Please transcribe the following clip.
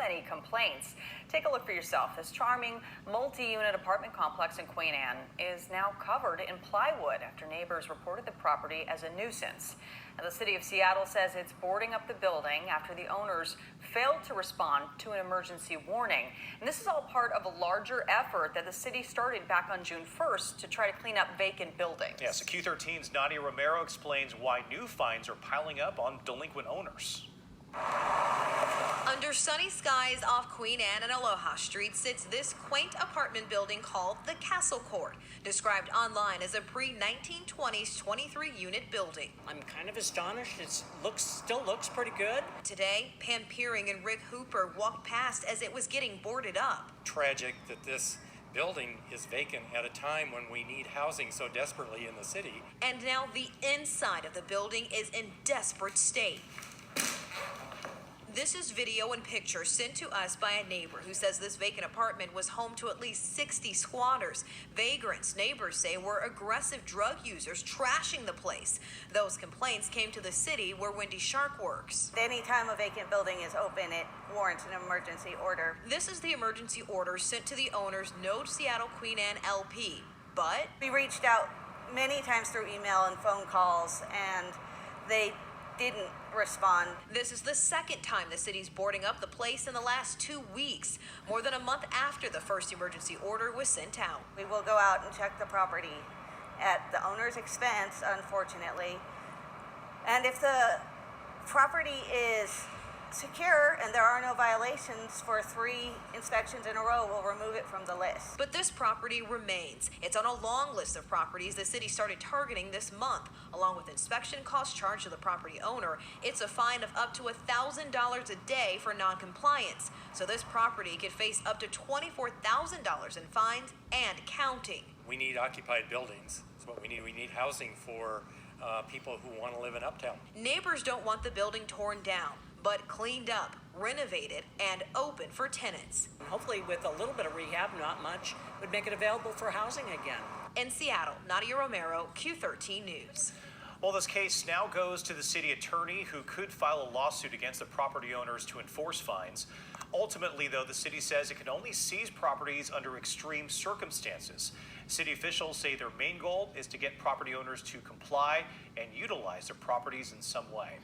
many complaints. Take a look for yourself. This charming multi-unit apartment complex in Queen Anne is now covered in plywood after neighbors reported the property as a nuisance. Now, the city of Seattle says it's boarding up the building after the owners failed to respond to an emergency warning. And this is all part of a larger effort that the city started back on June 1st to try to clean up vacant buildings. Yeah, so Q13's Nadia Romero explains why new fines are piling up on delinquent owners. Under sunny skies off Queen Anne and Aloha Street sits this quaint apartment building called the Castle Court, described online as a pre-1920s 23-unit building. I'm kind of astonished. It still looks pretty good. Today, Pam Peering and Rick Hooper walked past as it was getting boarded up. Tragic that this building is vacant at a time when we need housing so desperately in the city. And now the inside of the building is in desperate state. This is video and pictures sent to us by a neighbor who says this vacant apartment was home to at least 60 squatters. Vagrants, neighbors say, were aggressive drug users trashing the place. Those complaints came to the city where Wendy Shark works. Anytime a vacant building is open, it warrants an emergency order. This is the emergency order sent to the owners, Node Seattle Queen Anne LP. But we reached out many times through email and phone calls, and they didn't respond. This is the second time the city's boarding up the place in the last 2 weeks, more than a month after the first emergency order was sent out. We will go out and check the property at the owner's expense, unfortunately. And if the property is secure and there are no violations for 3 inspections in a row, we'll remove it from the list. But this property remains. It's on a long list of properties the city started targeting this month. Along with inspection costs charged to the property owner, it's a fine of up to $1,000 a day for non-compliance. So this property could face up to $24,000 in fines and counting. We need occupied buildings. That's what we need. We need housing for people who want to live in Uptown. Neighbors don't want the building torn down, but cleaned up, renovated, and open for tenants. Hopefully with a little bit of rehab, not much, would make it available for housing again. In Seattle, Nadia Romero, Q13 News. Well, this case now goes to the city attorney, who could file a lawsuit against the property owners to enforce fines. Ultimately, though, the city says it can only seize properties under extreme circumstances. City officials say their main goal is to get property owners to comply and utilize their properties in some way.